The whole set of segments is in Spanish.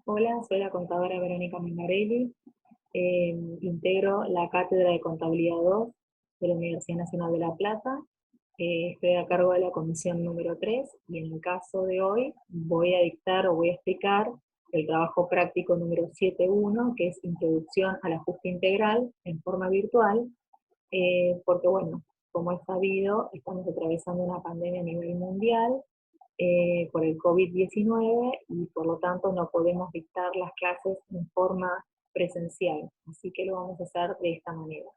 Hola, soy la contadora Verónica Mingarelli. Integro la Cátedra de Contabilidad 2 de la Universidad Nacional de La Plata. Estoy a cargo de la comisión número 3 y en el caso de hoy voy a dictar o voy a explicar el trabajo práctico número 7.1, que es Introducción al Ajuste Integral en forma virtual, porque bueno, como es sabido, estamos atravesando una pandemia a nivel mundial por el COVID-19 y por lo tanto no podemos dictar las clases en forma presencial, así que lo vamos a hacer de esta manera.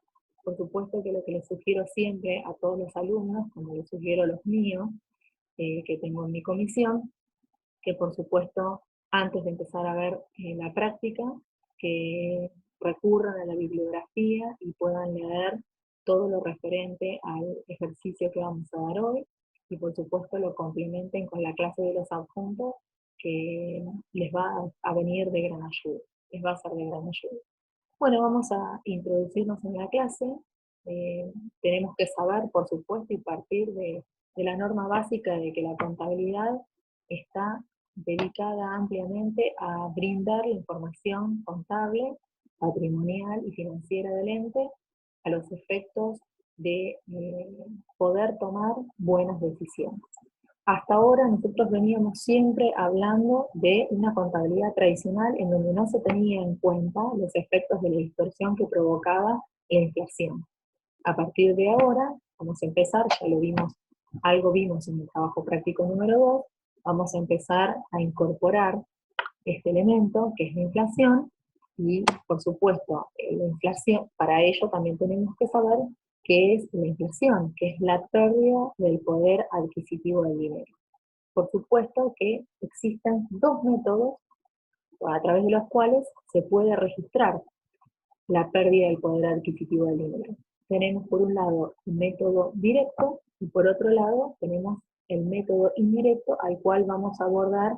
Por supuesto que lo que les sugiero siempre a todos los alumnos, como les sugiero a los míos, que tengo en mi comisión, que por supuesto antes de empezar a ver la práctica, que recurran a la bibliografía y puedan leer todo lo referente al ejercicio que vamos a dar hoy, y por supuesto lo complementen con la clase de los adjuntos, que les va a venir de gran ayuda, les va a ser de gran ayuda. Bueno, vamos a introducirnos en la clase. Tenemos que saber, por supuesto, y partir de la norma básica de que la contabilidad está dedicada ampliamente a brindar la información contable, patrimonial y financiera del ente a los efectos de poder tomar buenas decisiones. Hasta ahora nosotros veníamos siempre hablando de una contabilidad tradicional en donde no se tenía en cuenta los efectos de la distorsión que provocaba la inflación. A partir de ahora, vamos a empezar, ya lo vimos, algo vimos en el trabajo práctico número 2, vamos a empezar a incorporar este elemento que es la inflación, y por supuesto, la inflación, para ello también tenemos que saber qué es la inflación, que es la pérdida del poder adquisitivo del dinero. Por supuesto que existen dos métodos a través de los cuales se puede registrar la pérdida del poder adquisitivo del dinero. Tenemos por un lado el método directo y por otro lado tenemos el método indirecto, al cual vamos a abordar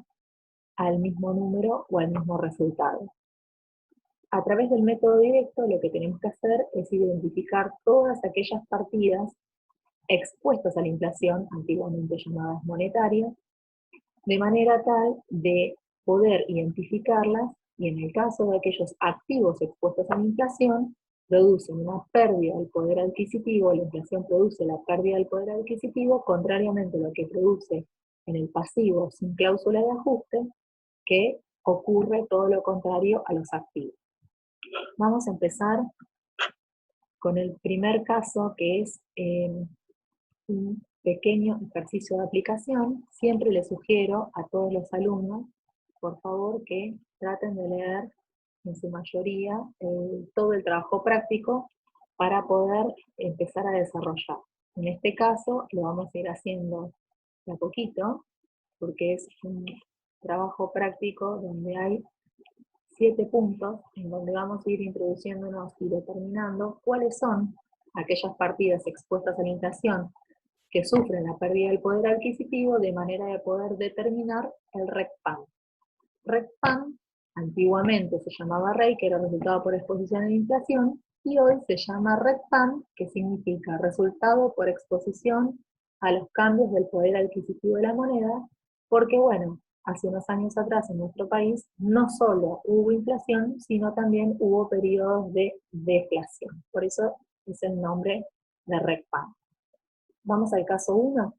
al mismo número o al mismo resultado. A través del método directo lo que tenemos que hacer es identificar todas aquellas partidas expuestas a la inflación, antiguamente llamadas monetarias, de manera tal de poder identificarlas, y en el caso de aquellos activos expuestos a la inflación, producen una pérdida del poder adquisitivo. La inflación produce la pérdida del poder adquisitivo, contrariamente a lo que produce en el pasivo sin cláusula de ajuste, que ocurre todo lo contrario a los activos. Vamos a empezar con el primer caso, que es un pequeño ejercicio de aplicación. Siempre les sugiero a todos los alumnos, por favor, que traten de leer en su mayoría todo el trabajo práctico para poder empezar a desarrollar. En este caso lo vamos a ir haciendo de a poquito, porque es un trabajo práctico donde hay 7 puntos en donde vamos a ir introduciéndonos y determinando cuáles son aquellas partidas expuestas a la inflación que sufren la pérdida del poder adquisitivo, de manera de poder determinar el RECPAM. RECPAM antiguamente se llamaba REI, que era resultado por exposición a la inflación, y hoy se llama RECPAM, que significa resultado por exposición a los cambios del poder adquisitivo de la moneda, porque bueno, hace unos años atrás en nuestro país no solo hubo inflación, sino también hubo periodos de deflación. Por eso es el nombre de RECPAM. Vamos al caso 1.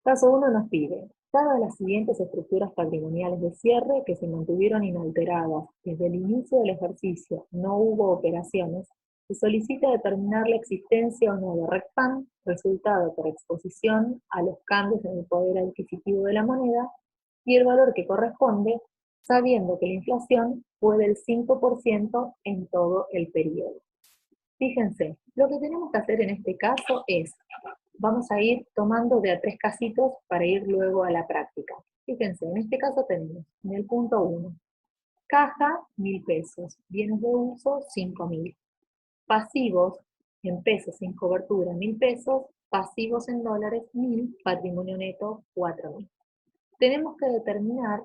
Caso 1 nos pide: dadas las siguientes estructuras patrimoniales de cierre que se mantuvieron inalteradas desde el inicio del ejercicio, no hubo operaciones, se solicita determinar la existencia o no de RECPAM, resultado por exposición a los cambios en el poder adquisitivo de la moneda, y el valor que corresponde, sabiendo que la inflación fue del 5% en todo el periodo. Fíjense, lo que tenemos que hacer en este caso es, vamos a ir tomando de a 3 casitos para ir luego a la práctica. Fíjense, en este caso tenemos, en el punto 1, caja, 1.000 pesos, bienes de uso, 5.000, pasivos en pesos sin cobertura, 1.000 pesos, pasivos en dólares, 1.000, patrimonio neto, 4.000. Tenemos que determinar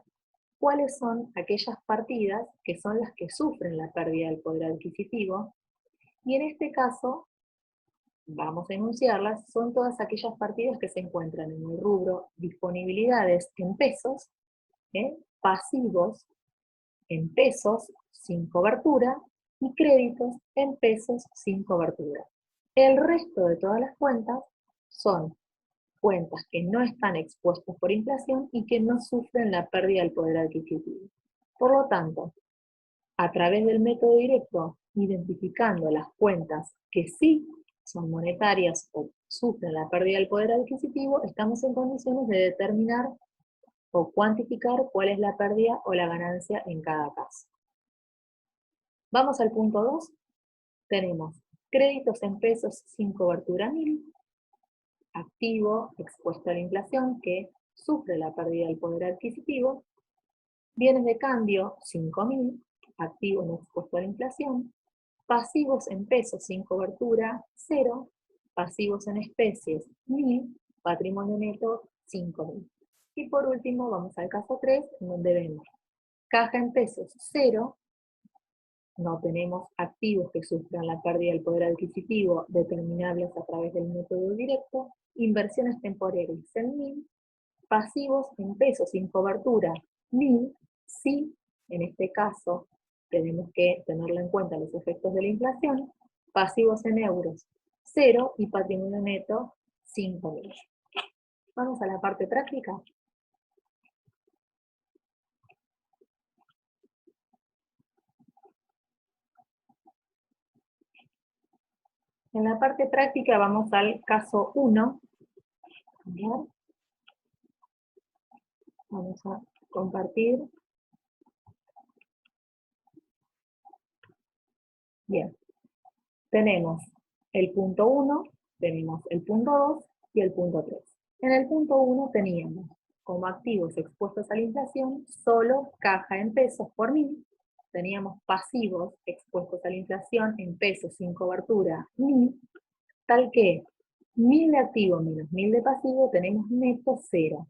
cuáles son aquellas partidas que son las que sufren la pérdida del poder adquisitivo, y en este caso vamos a enunciarlas. Son todas aquellas partidas que se encuentran en el rubro disponibilidades en pesos, pasivos en pesos sin cobertura y créditos en pesos sin cobertura. El resto de todas las cuentas son cuentas que no están expuestas por inflación y que no sufren la pérdida del poder adquisitivo. Por lo tanto, a través del método directo, identificando las cuentas que sí son monetarias o sufren la pérdida del poder adquisitivo, estamos en condiciones de determinar o cuantificar cuál es la pérdida o la ganancia en cada caso. Vamos al punto 2. Tenemos créditos en pesos sin cobertura 1000, activo expuesto a la inflación que sufre la pérdida del poder adquisitivo, bienes de cambio 5000, activo no expuesto a la inflación, pasivos en pesos sin cobertura 0, pasivos en especies 1000, patrimonio neto 5000. Y por último vamos al caso 3, en donde vemos caja en pesos 0, no tenemos activos que sufran la pérdida del poder adquisitivo determinables a través del método directo, inversiones temporarias en 1000, pasivos en pesos sin cobertura 1000, sí, en este caso tenemos que tenerlo en cuenta los efectos de la inflación, pasivos en euros 0 y patrimonio neto 5000. Vamos a la parte práctica. En la parte práctica vamos al caso 1. Vamos a compartir. Bien. Tenemos el punto 1, tenemos el punto 2 y el punto 3. En el punto 1 teníamos como activos expuestos a la inflación solo caja en pesos por 1000. Teníamos pasivos expuestos a la inflación en pesos sin cobertura 1000, tal que 1000 de activo menos 1000 de pasivo tenemos neto 0.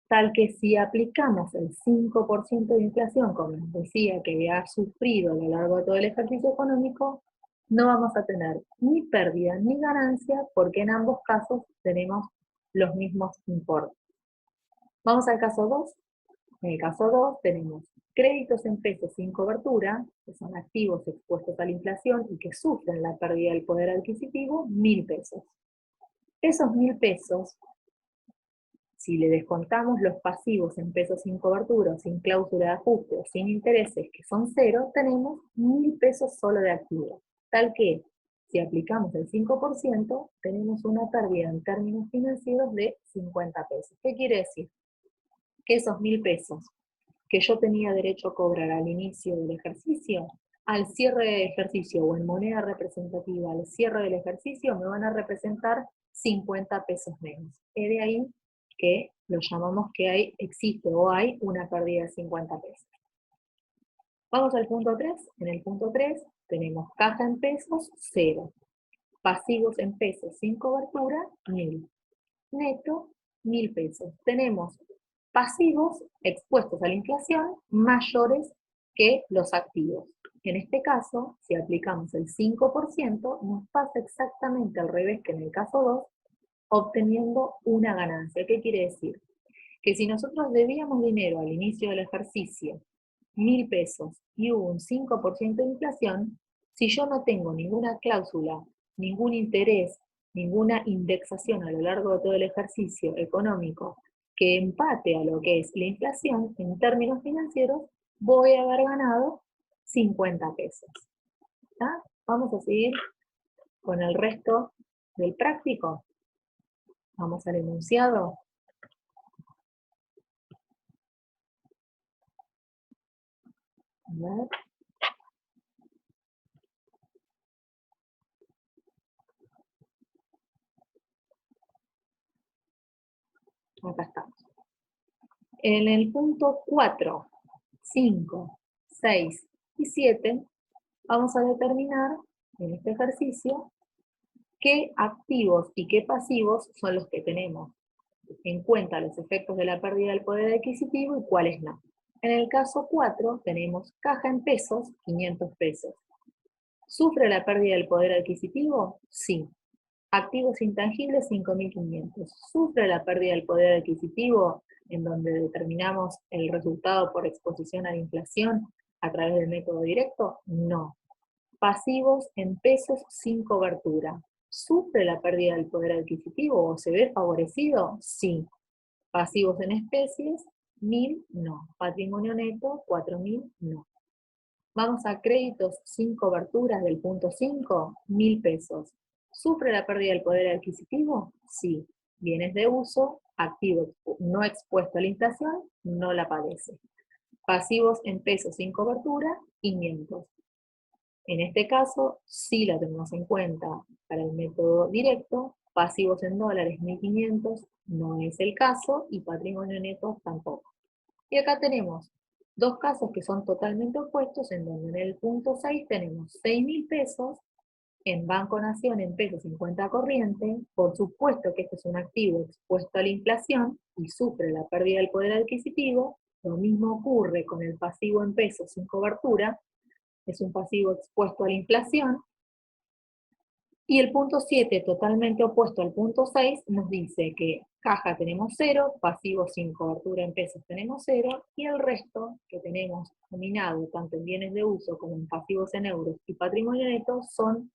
Tal que si aplicamos el 5% de inflación, como les decía, que había sufrido a lo largo de todo el ejercicio económico, no vamos a tener ni pérdida ni ganancia, porque en ambos casos tenemos los mismos importes. Vamos al caso 2. En el caso 2 tenemos créditos en pesos sin cobertura, que son activos expuestos a la inflación y que sufren la pérdida del poder adquisitivo, 1000 pesos. Esos 1000 pesos, si le descontamos los pasivos en pesos sin cobertura, sin cláusula de ajuste o sin intereses, que son 0, tenemos 1000 pesos solo de activo. Tal que, si aplicamos el 5%, tenemos una pérdida en términos financieros de 50 pesos. ¿Qué quiere decir? Que esos 1000 pesos que yo tenía derecho a cobrar al inicio del ejercicio, al cierre del ejercicio o en moneda representativa al cierre del ejercicio, me van a representar 50 pesos menos. Es de ahí que lo llamamos que existe o hay una pérdida de 50 pesos. Vamos al punto 3. En el punto 3 tenemos caja en pesos 0, pasivos en pesos sin cobertura 1000, neto 1000 pesos. Tenemos pasivos expuestos a la inflación mayores que los activos. En este caso, si aplicamos el 5%, nos pasa exactamente al revés que en el caso 2, obteniendo una ganancia. ¿Qué quiere decir? Que si nosotros debíamos dinero al inicio del ejercicio, 1000 pesos, y hubo un 5% de inflación, si yo no tengo ninguna cláusula, ningún interés, ninguna indexación a lo largo de todo el ejercicio económico que empate a lo que es la inflación, en términos financieros, voy a haber ganado 50 pesos. ¿Está? Vamos a seguir con el resto del práctico. Vamos al enunciado. A ver. Acá estamos. En el punto 4, 5, 6 y 7, vamos a determinar en este ejercicio qué activos y qué pasivos son los que tenemos en cuenta los efectos de la pérdida del poder adquisitivo y cuáles no. En el caso 4 tenemos caja en pesos, 500 pesos. ¿Sufre la pérdida del poder adquisitivo? Sí. Activos intangibles, 5.500. ¿Sufre la pérdida del poder adquisitivo? en donde determinamos el resultado por exposición a la inflación a través del método directo? No. Pasivos en pesos sin cobertura. ¿Sufre la pérdida del poder adquisitivo o se ve favorecido? Sí. Pasivos en especies, 1.000, no. Patrimonio neto, 4.000, no. Vamos a créditos sin coberturas del punto 5, 1.000 pesos. ¿Sufre la pérdida del poder adquisitivo? Sí. Bienes de uso, activo no expuesto a la inflación, no la padece. Pasivos en pesos sin cobertura, 500. En este caso, sí la tenemos en cuenta para el método directo. Pasivos en dólares, 1.500, no es el caso, y patrimonio neto tampoco. Y acá tenemos dos casos que son totalmente opuestos, en donde en el punto 6 tenemos 6.000 pesos en Banco Nación en pesos 50 corriente. Por supuesto que este es un activo expuesto a la inflación y sufre la pérdida del poder adquisitivo. Lo mismo ocurre con el pasivo en pesos sin cobertura, es un pasivo expuesto a la inflación. Y el punto 7, totalmente opuesto al punto 6, nos dice que caja tenemos 0, pasivos sin cobertura en pesos tenemos 0, y el resto que tenemos nominado tanto en bienes de uso como en pasivos en euros y patrimonio neto son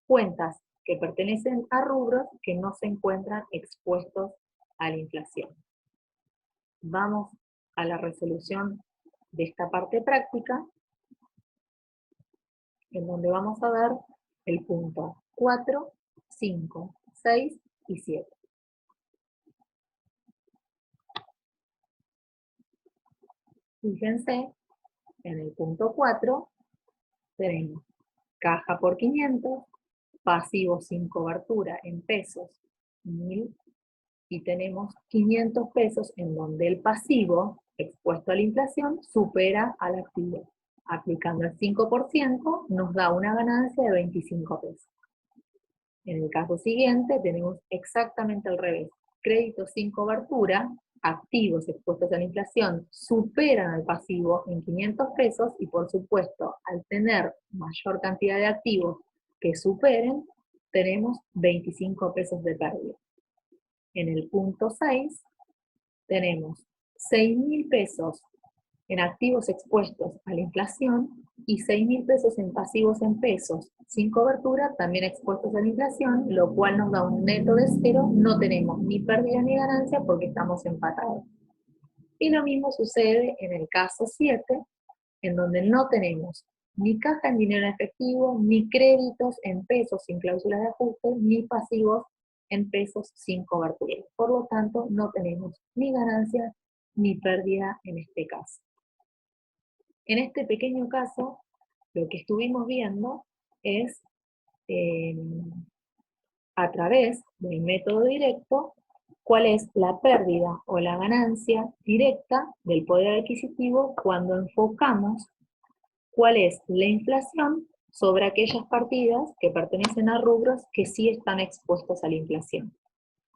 cuentas que pertenecen a rubros que no se encuentran expuestos a la inflación. Vamos a la resolución de esta parte práctica, en donde vamos a ver el punto 4, 5, 6 y 7. Fíjense, en el punto 4 tenemos caja por 500, pasivo sin cobertura en pesos 1.000, y tenemos 500 pesos en donde el pasivo expuesto a la inflación supera al activo. Aplicando el 5% nos da una ganancia de 25 pesos. En el caso siguiente tenemos exactamente al revés. Créditos sin cobertura, activos expuestos a la inflación, superan al pasivo en 500 pesos y por supuesto, al tener mayor cantidad de activos que superen, tenemos 25 pesos de pérdida. En el punto 6 tenemos 6.000 pesos en activos expuestos a la inflación y 6.000 pesos en pasivos en pesos sin cobertura, también expuestos a la inflación, lo cual nos da un neto de 0, no tenemos ni pérdida ni ganancia porque estamos empatados. Y lo mismo sucede en el caso 7, en donde no tenemos ni caja en dinero en efectivo, ni créditos en pesos sin cláusulas de ajuste, ni pasivos en pesos sin cobertura. Por lo tanto, no tenemos ni ganancia ni pérdida en este caso. En este pequeño caso, lo que estuvimos viendo es, a través del método directo, cuál es la pérdida o la ganancia directa del poder adquisitivo cuando enfocamos cuál es la inflación sobre aquellas partidas que pertenecen a rubros que sí están expuestos a la inflación.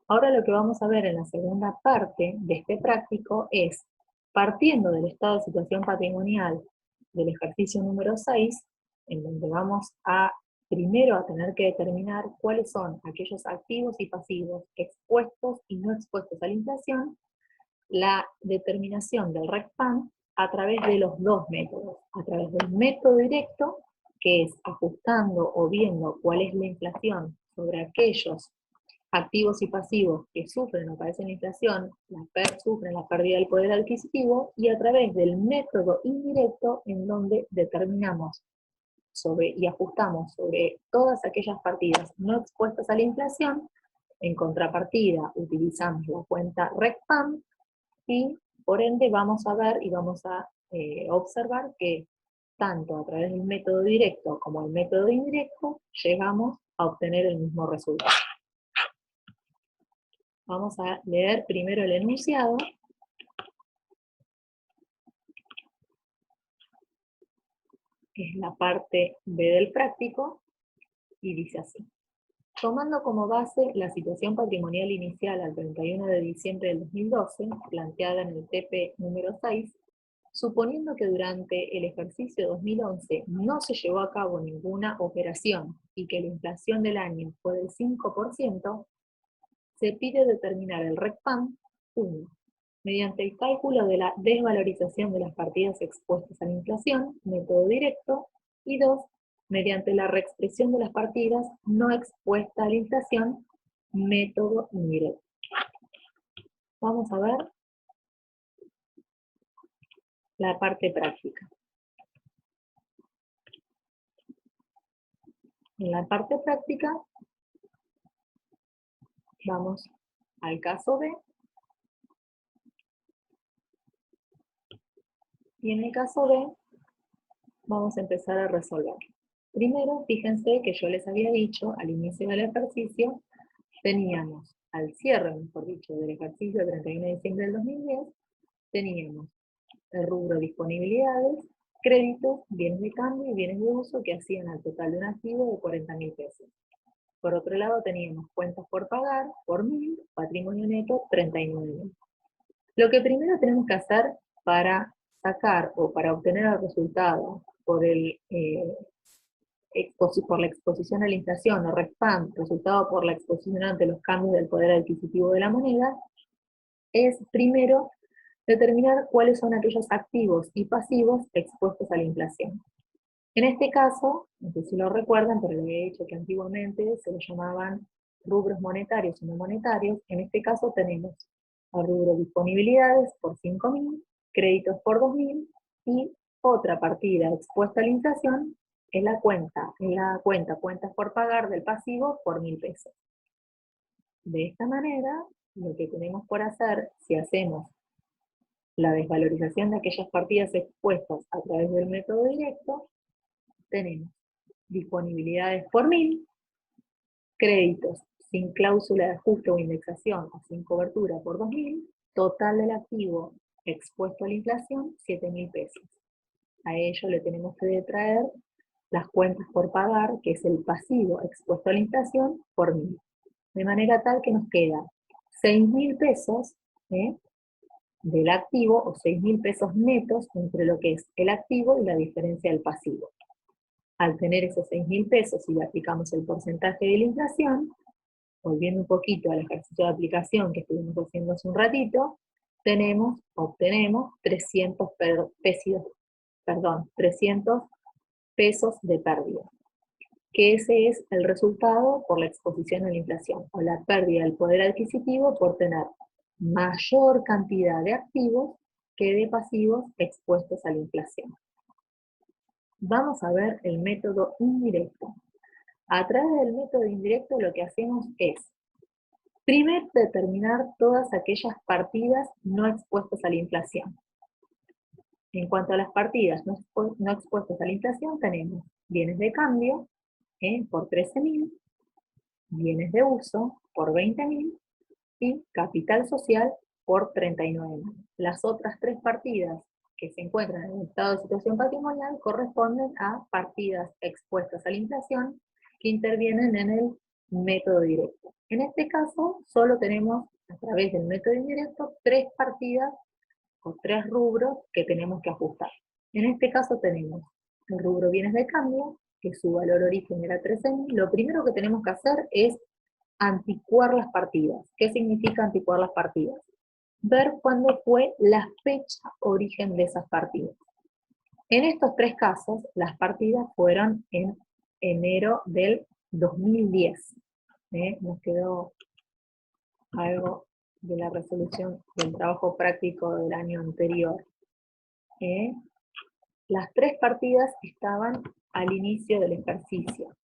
Ahora lo que vamos a ver en la segunda parte de este práctico es, partiendo del estado de situación patrimonial del ejercicio número 6, en donde vamos a primero a tener que determinar cuáles son aquellos activos y pasivos expuestos y no expuestos a la inflación, la determinación del RECPAM a través de los dos métodos, a través del método directo, que es ajustando o viendo cuál es la inflación sobre aquellos activos y pasivos que sufren o padecen la inflación, sufren la pérdida del poder adquisitivo, y a través del método indirecto, en donde determinamos y ajustamos sobre todas aquellas partidas no expuestas a la inflación. En contrapartida, utilizamos la cuenta RECPAM y por ende vamos a ver y vamos a observar que tanto a través del método directo como el método indirecto llegamos a obtener el mismo resultado. Vamos a leer primero el enunciado. Que es la parte B del práctico, y dice así. Tomando como base la situación patrimonial inicial al 31 de diciembre del 2012, planteada en el TP número 6, suponiendo que durante el ejercicio 2011 no se llevó a cabo ninguna operación y que la inflación del año fue del 5%, se pide determinar el RECPAM 1. mediante el cálculo de la desvalorización de las partidas expuestas a la inflación, método directo, y 2, mediante la reexpresión de las partidas no expuestas a la inflación, método indirecto. Vamos a ver la parte práctica. En la parte práctica, vamos al caso B, y en el caso B vamos a empezar a resolver. Primero, fíjense que yo les había dicho al inicio del ejercicio, teníamos al cierre, mejor dicho, del ejercicio del 31 de diciembre del 2010, teníamos el rubro disponibilidades, créditos, bienes de cambio y bienes de uso que hacían al total de un activo de 40.000 pesos. Por otro lado teníamos cuentas por pagar, por 1.000, patrimonio neto, 39.000. Lo que primero tenemos que hacer para sacar o para obtener el resultado por la exposición a la inflación, o RESPAM, resultado por la exposición ante los cambios del poder adquisitivo de la moneda, es primero determinar cuáles son aquellos activos y pasivos expuestos a la inflación. En este caso, no sé si lo recuerdan, pero les he dicho que antiguamente se los llamaban rubros monetarios y no monetarios. En este caso tenemos el rubro disponibilidades por 5.000, créditos por 2.000 y otra partida expuesta a la inflación es la cuenta cuentas por pagar del pasivo por 1.000 pesos. De esta manera, lo que tenemos por hacer, si hacemos la desvalorización de aquellas partidas expuestas a través del método directo, tenemos disponibilidades por 1.000, créditos sin cláusula de ajuste o indexación o sin cobertura por 2.000, total del activo expuesto a la inflación, 7.000 pesos. A ello le tenemos que detraer las cuentas por pagar, que es el pasivo expuesto a la inflación, por 1.000. De manera tal que nos queda 6.000 pesos del activo, o 6.000 pesos netos entre lo que es el activo y la diferencia del pasivo. Al tener esos 6.000 pesos y le aplicamos el porcentaje de la inflación, volviendo un poquito al ejercicio de aplicación que estuvimos haciendo hace un ratito, obtenemos 300 pesos de pérdida, que ese es el resultado por la exposición a la inflación, o la pérdida del poder adquisitivo por tener mayor cantidad de activos que de pasivos expuestos a la inflación. Vamos a ver el método indirecto. A través del método indirecto lo que hacemos es, primero, determinar todas aquellas partidas no expuestas a la inflación. En cuanto a las partidas no expuestas a la inflación, tenemos bienes de cambio por 13.000, bienes de uso por 20.000 y capital social por 39.000. Las otras tres partidas que se encuentran en el estado de situación patrimonial corresponden a partidas expuestas a la inflación que intervienen en el método directo. En este caso, solo tenemos, a través del método indirecto, 3 partidas o 3 rubros que tenemos que ajustar. En este caso tenemos el rubro bienes de cambio, que su valor origen era 13.000. Lo primero que tenemos que hacer es anticuar las partidas. ¿Qué significa anticuar las partidas? Ver cuándo fue la fecha origen de esas partidas. En estos 3 casos, las partidas fueron en enero del 2010. Nos quedó algo de la resolución del trabajo práctico del año anterior. Las 3 partidas estaban al inicio del ejercicio,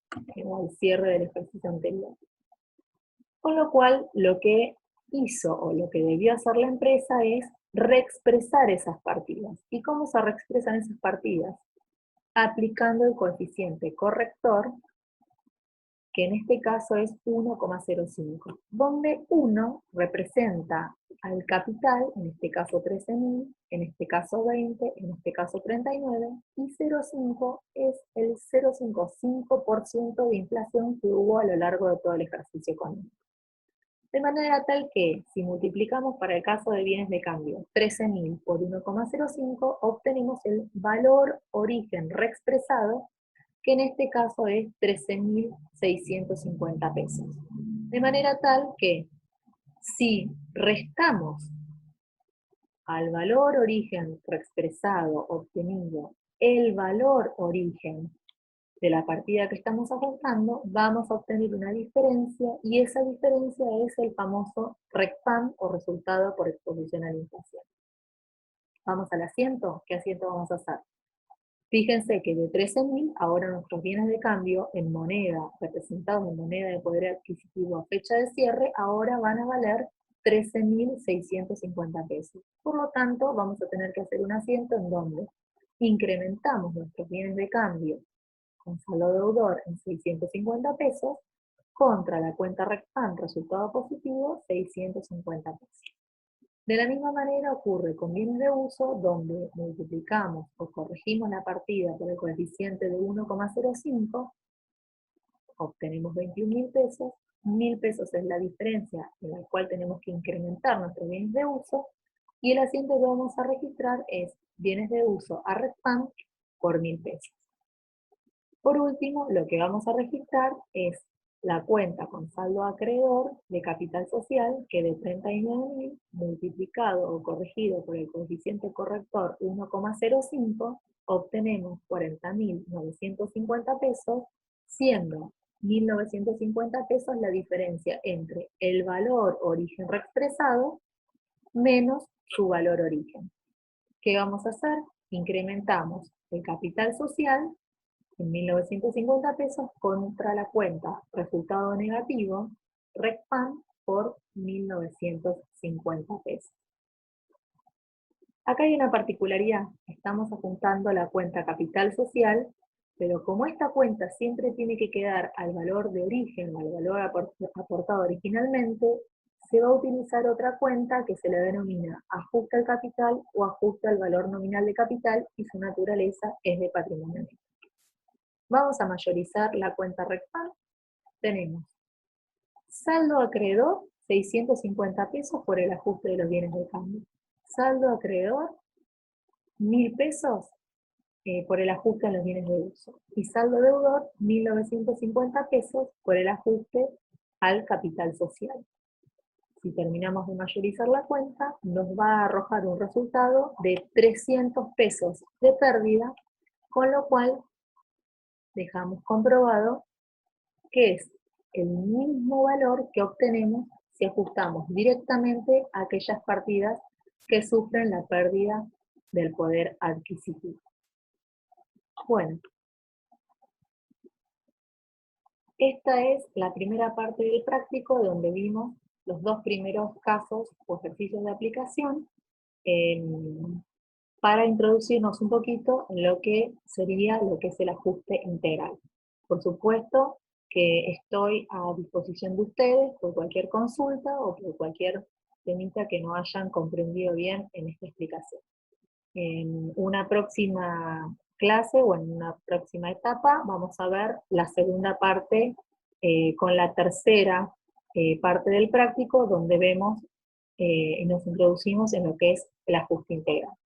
o al cierre del ejercicio anterior. Con lo cual, lo que hizo o lo que debió hacer la empresa es reexpresar esas partidas. ¿Y cómo se reexpresan esas partidas? Aplicando el coeficiente corrector, que en este caso es 1,05, donde 1 representa al capital, en este caso 13.000, en este caso 20, en este caso 39, y 0,5 es el 0,55% de inflación que hubo a lo largo de todo el ejercicio económico. De manera tal que, si multiplicamos para el caso de bienes de cambio 13.000 por 1,05, obtenemos el valor origen reexpresado, que en este caso es 13.650 pesos. De manera tal que, si restamos al valor origen reexpresado obtenido el valor origen de la partida que estamos ajustando, vamos a obtener una diferencia, y esa diferencia es el famoso RECPAM, o resultado por exposición a la inflación. Vamos al asiento. ¿Qué asiento vamos a hacer? Fíjense que de 13.000, ahora nuestros bienes de cambio en moneda, representados en moneda de poder adquisitivo a fecha de cierre, ahora van a valer 13.650 pesos. Por lo tanto, vamos a tener que hacer un asiento en donde incrementamos nuestros bienes de cambio con saldo deudor en 650 pesos, contra la cuenta RECPAM, resultado positivo, 650 pesos. De la misma manera ocurre con bienes de uso, donde multiplicamos o corregimos la partida por el coeficiente de 1,05, obtenemos 21.000 pesos. 1.000 pesos es la diferencia en la cual tenemos que incrementar nuestros bienes de uso, y el asiento que vamos a registrar es bienes de uso a RECPAM por 1.000 pesos. Por último, lo que vamos a registrar es la cuenta con saldo acreedor de capital social, que de 39.000 multiplicado o corregido por el coeficiente corrector 1,05, obtenemos 40.950 pesos, siendo 1.950 pesos la diferencia entre el valor origen reexpresado menos su valor origen. ¿Qué vamos a hacer? Incrementamos el capital social en 1.950 pesos contra la cuenta resultado negativo RECPAM por 1.950 pesos. Acá hay una particularidad. Estamos apuntando la cuenta capital social, pero como esta cuenta siempre tiene que quedar al valor de origen, al valor aportado originalmente, se va a utilizar otra cuenta que se le denomina ajuste al capital o ajuste al valor nominal de capital, y su naturaleza es de patrimonio neto. Vamos a mayorizar la cuenta RECPAM. Tenemos saldo acreedor, 650 pesos por el ajuste de los bienes de cambio. Saldo acreedor, 1.000 pesos por el ajuste a los bienes de uso. Y saldo deudor, 1.950 pesos por el ajuste al capital social. Si terminamos de mayorizar la cuenta, nos va a arrojar un resultado de 300 pesos de pérdida, con lo cual dejamos comprobado que es el mismo valor que obtenemos si ajustamos directamente a aquellas partidas que sufren la pérdida del poder adquisitivo. Bueno, esta es la primera parte del práctico, donde vimos los dos primeros casos o ejercicios de aplicación para introducirnos un poquito en lo que sería lo que es el ajuste integral. Por supuesto que estoy a disposición de ustedes por cualquier consulta o por cualquier temita que no hayan comprendido bien en esta explicación. En una próxima clase o en una próxima etapa vamos a ver la segunda parte con la tercera parte del práctico, donde vemos y nos introducimos en lo que es el ajuste integral.